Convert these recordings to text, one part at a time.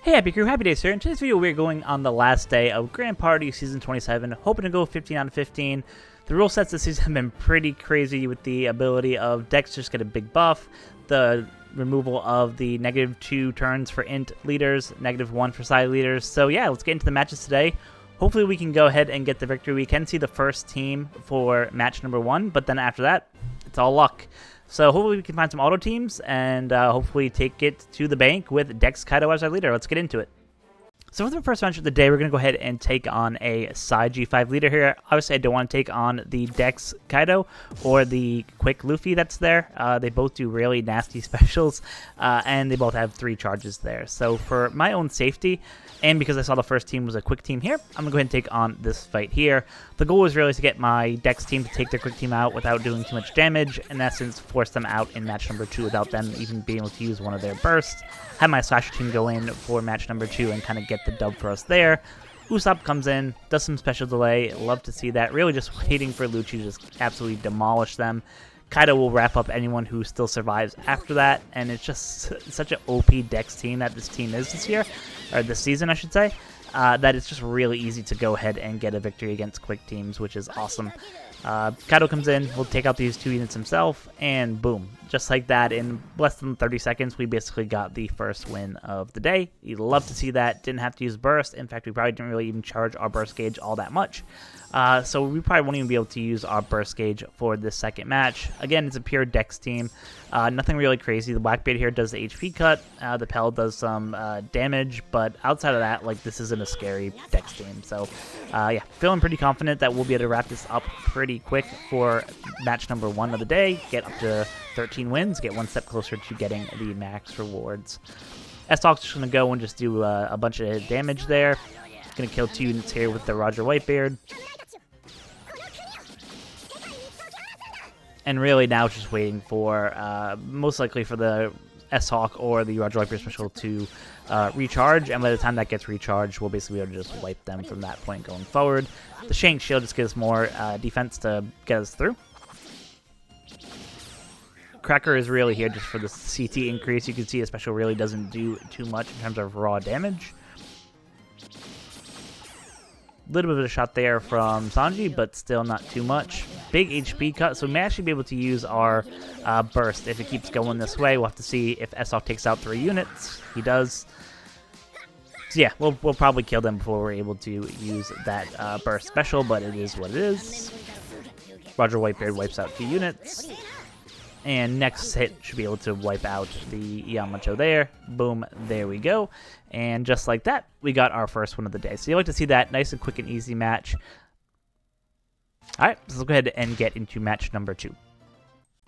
Hey Happy Crew, HappiDaze here. In today's video we're going on the last day of Grand Party Season 27, hoping to go 15 out of 15. The rule sets this season have been pretty crazy with the ability of decks just get a big buff, the removal of the -2 turns for int leaders, -1 for side leaders. So yeah, let's get into the matches today. Hopefully we can go ahead and get the victory. We can see the first team for match number 1, but then after that, it's all luck. So hopefully we can find some auto teams and hopefully take it to the bank with Dex Kaido as our leader. Let's get into it. So for the first match of the day, we're going to go ahead and take on a PSY G5 leader here. Obviously, I don't want to take on the Dex Kaido or the Quick Luffy that's there. They both do really nasty specials, and they both have 3 charges there. So for my own safety, and because I saw the first team was a quick team here, I'm going to go ahead and take on this fight here. The goal is really to get my Dex team to take their quick team out without doing too much damage, in essence, force them out in match number 2 without them even being able to use one of their bursts. Have my Slasher team go in for match number 2 and kind of get the dub for us there. Usopp comes in, does some special delay, love to see that. Really just waiting for Lucci to just absolutely demolish them. Kaido will wrap up anyone who still survives after that, and it's just such an OP Dex team that this team is this year, or this season I should say, that it's just really easy to go ahead and get a victory against quick teams, which is awesome. Kaido comes in, will take out these 2 units himself, and boom. Just like that, in less than 30 seconds, we basically got the first win of the day. You'd love to see that. Didn't have to use burst. In fact, we probably didn't really even charge our burst gauge all that much. So we probably won't even be able to use our burst gauge for this second match. Again, it's a pure Dex team. Nothing really crazy. The Blackbeard here does the HP cut. The Pell does some damage, but outside of that, like, this isn't a scary Dex team. So yeah, feeling pretty confident that we'll be able to wrap this up pretty quick for match number 1 of the day. Get up to 13 wins, get 1 step closer to getting the max rewards. S-Talk's just going to go and just do a bunch of damage there. Going to kill 2 units here with the Roger Whitebeard. And really now it's just waiting for, most likely for the S-Hawk or the Roger Whitebeard special to recharge, and by the time that gets recharged, we'll basically be able to just wipe them from that point going forward. The Shank Shield just gives more defense to get us through. Cracker is really here just for the CT increase. You can see a special really doesn't do too much in terms of raw damage. A little bit of a shot there from Sanji, but still not too much. Big HP cut, so we may actually be able to use our burst if it keeps going this way. We'll have to see if S-Hawk takes out 3 units. He does. So yeah, we'll probably kill them before we're able to use that burst special, but it is what it is. Roger Whitebeard wipes out 2 units. And next hit should be able to wipe out the Yamato there. Boom, there we go. And just like that, we got our first win of the day. So you like to see that nice and quick and easy match. Alright, so let's go ahead and get into match number 2.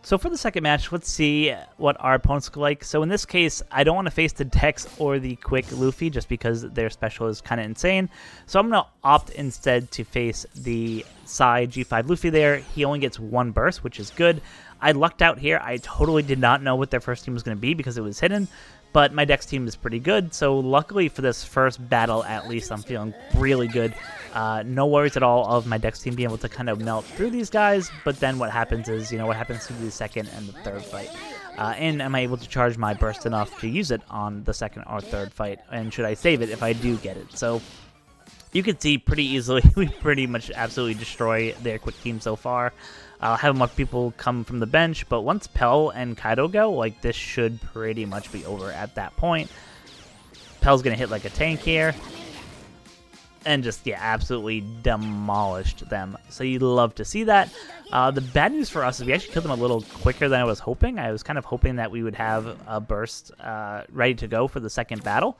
So for the second match, let's see what our opponents look like. So in this case, I don't want to face the Dex or the Quick Luffy just because their special is kind of insane. So I'm going to opt instead to face the PSY G5 Luffy there. He only gets 1 burst, which is good. I lucked out here. I totally did not know what their first team was going to be because it was hidden. But my Dex team is pretty good, so luckily for this first battle, at least, I'm feeling really good. No worries at all of my Dex team being able to kind of melt through these guys, but then what happens is, you know, what happens to the second and the third fight. And am I able to charge my burst enough to use it on the second or third fight, and should I save it if I do get it? So you can see pretty easily, we pretty much absolutely destroy their quick team so far. Have enough people come from the bench, but once Pell and Kaido go, like, this should pretty much be over at that point. Pell's gonna hit like a tank here, and just, yeah, absolutely demolished them. So you'd love to see that. The bad news for us is we actually killed them a little quicker than I was hoping. I was kind of hoping that we would have a burst ready to go for the second battle,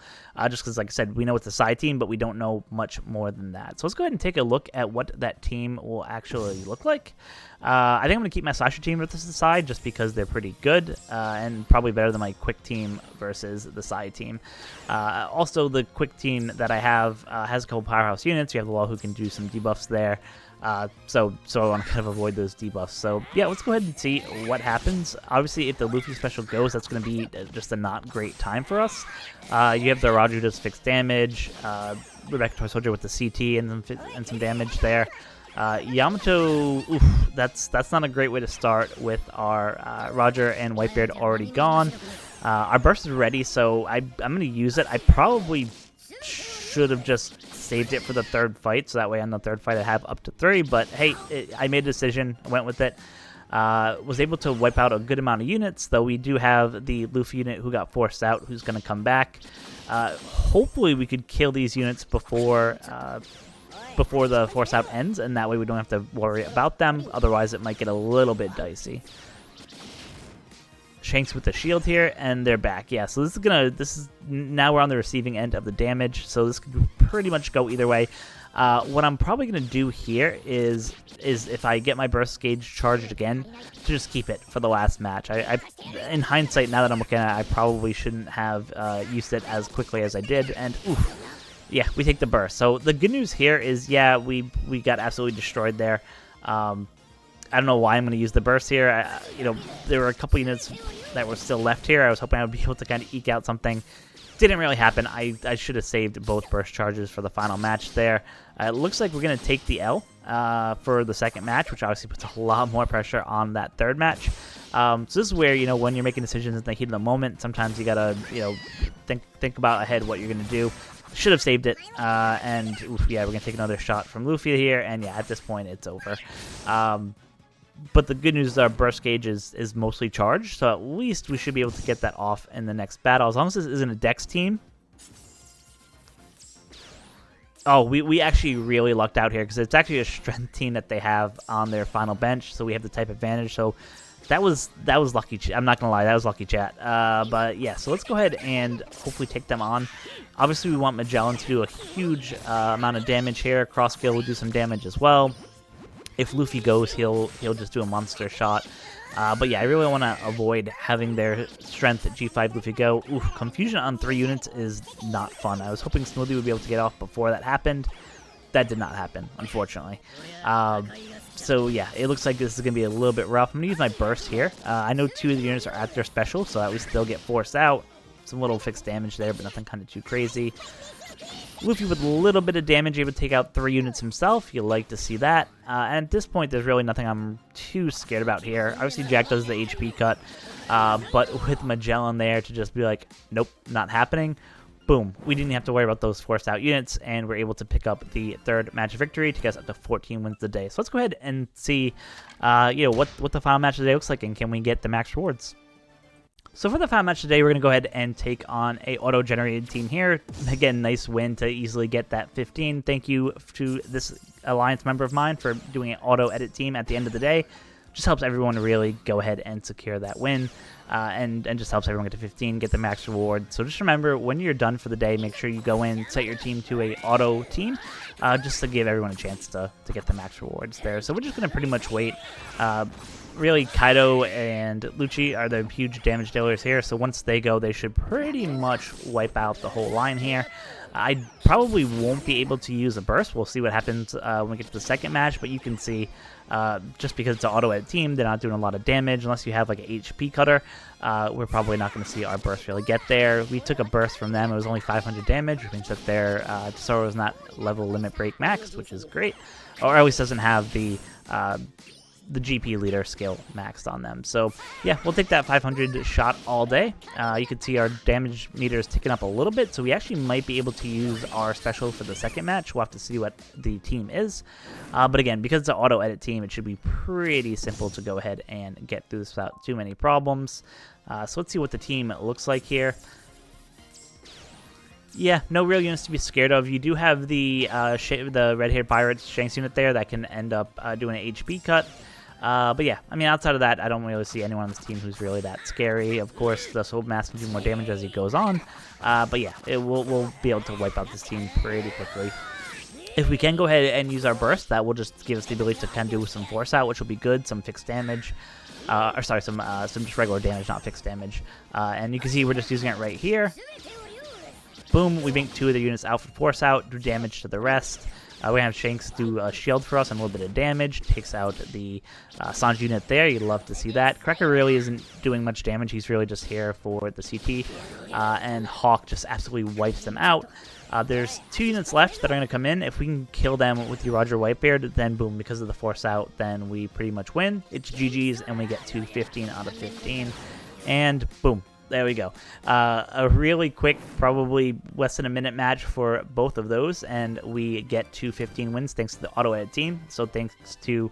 just because, like I said, we know it's a side team, but we don't know much more than that. So let's go ahead and take a look at what that team will actually look like. I think I'm going to keep my Slasher team with the side just because they're pretty good and probably better than my quick team versus the side team. Also, the quick team that I have has a couple powerhouse units. You have the Law who can do some debuffs there. So I want to kind of avoid those debuffs. So yeah, let's go ahead and see what happens. Obviously, if the Luffy special goes, that's going to be just a not great time for us. You have the Roger who does fixed damage, Rebecca Toy Soldier with the CT and some damage there. Yamato, oof, that's not a great way to start with our Roger and Whitebeard already gone. Our burst is ready, so I'm going to use it. I probably should have just saved it for the third fight, so that way on the third fight I have up to 3, but hey, I made a decision, I went with it. Was able to wipe out a good amount of units, though we do have the Luffy unit who got forced out, who's going to come back. Hopefully we could kill these units before the force out ends, and that way we don't have to worry about them, otherwise it might get a little bit dicey. Shanks with the shield here, and they're back. Yeah, so now we're on the receiving end of the damage, so this could pretty much go either way. What I'm probably going to do here is if I get my burst gauge charged again, to just keep it for the last match. In hindsight, now that I'm looking at it, I probably shouldn't have used it as quickly as I did, and oof, yeah, we take the burst. So the good news here is, yeah, we got absolutely destroyed there. I don't know why I'm going to use the burst here. There were a couple units that were still left here. I was hoping I would be able to kind of eke out something. Didn't really happen. I should have saved both burst charges for the final match there. It looks like we're going to take the L for the second match, which obviously puts a lot more pressure on that third match. So this is where, when you're making decisions in the heat of the moment, sometimes you got to, think about ahead what you're going to do. Should have saved it, and oof, yeah, we're going to take another shot from Luffy here, and yeah, at this point, it's over. But the good news is our burst gauge is mostly charged, so at least we should be able to get that off in the next battle, as long as this isn't a Dex team. Oh, we actually really lucked out here, because it's actually a strength team that they have on their final bench, so we have the type advantage, so that was lucky. I'm not gonna lie, that was lucky, chat. But yeah, so let's go ahead and hopefully take them on. Obviously, we want Magellan to do a huge amount of damage here. Crossgill will do some damage as well. If Luffy goes, he'll just do a monster shot. But yeah, I really want to avoid having their strength G5 Luffy go. Oof, confusion on 3 units is not fun. I was hoping Smoothie would be able to get off before that happened. That did not happen, unfortunately. So yeah, it looks like this is going to be a little bit rough. I'm going to use my burst here. I know 2 of the units are at their special, so at least they'll get forced out. Some little fixed damage there, but nothing kind of too crazy. Luffy with a little bit of damage, able to take out 3 units himself. You'll like to see that. And at this point, there's really nothing I'm too scared about here. Obviously, Jack does the HP cut, but with Magellan there to just be like, nope, not happening. Boom. We didn't have to worry about those forced out units, and we're able to pick up the third match victory to get us up to 14 wins today. So let's go ahead and see, what the final match of the day looks like, and can we get the max rewards. So for the final match today, we're going to go ahead and take on a auto-generated team here. Again, nice win to easily get that 15. Thank you to this alliance member of mine for doing an auto-edit team at the end of the day. Just helps everyone really go ahead and secure that win, and just helps everyone get to 15, get the max reward. So just remember, when you're done for the day, make sure you go in, set your team to a auto team, just to give everyone a chance to get the max rewards there. So we're just going to pretty much wait. Really, Kaido and Lucci are the huge damage dealers here, so once they go, they should pretty much wipe out the whole line here. I probably won't be able to use a burst. We'll see what happens when we get to the second match, but you can see, just because it's an auto-edit team, they're not doing a lot of damage. Unless you have like an HP cutter, we're probably not going to see our burst really get there. We took a burst from them. It was only 500 damage, which means that their Tesoro is not level limit break maxed, which is great. Or at least doesn't have the GP leader skill maxed on them. So yeah, we'll take that 500 shot all day. You can see our damage meter is ticking up a little bit, so we actually might be able to use our special for the second match. We'll have to see what the team is. But again, because it's an auto-edit team, it should be pretty simple to go ahead and get through this without too many problems. So let's see what the team looks like here. Yeah, no real units to be scared of. You do have the red-haired pirates Shanks unit there that can end up doing an HP cut. But yeah, I mean, outside of that, I don't really see anyone on this team who's really that scary. Of course, the Soul Mask can do more damage as he goes on. But yeah, we'll be able to wipe out this team pretty quickly. If we can go ahead and use our burst, that will just give us the ability to kind of do some force out, which will be good. Some fixed damage. Or sorry, some just regular damage, not fixed damage. And you can see we're just using it right here. Boom, we bank 2 of the units out for force out, do damage to the rest. We have Shanks do a shield for us and a little bit of damage. Takes out the Sanji unit there. You'd love to see that. Cracker really isn't doing much damage. He's really just here for the CT. And Hawk just absolutely wipes them out. There's 2 units left that are going to come in. If we can kill them with the Roger Whitebeard, then boom, because of the force out, then we pretty much win. It's GG's, and we get to 15 out of 15. And boom. There we go. A really quick, probably less than a minute match for both of those, and we get to 15 wins thanks to the auto-edit team. So thanks to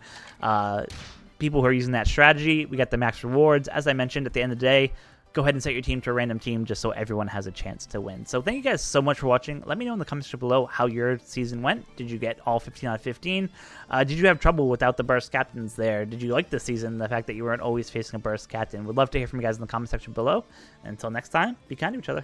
people who are using that strategy, we got the max rewards. As I mentioned, at the end of the day, go ahead and set your team to a random team just so everyone has a chance to win. So thank you guys so much for watching. Let me know in the comments below how your season went. Did you get all 15 out of 15? Did you have trouble without the burst captains there? Did you like this season, the fact that you weren't always facing a burst captain? Would love to hear from you guys in the comment section below. Until next time, be kind to each other.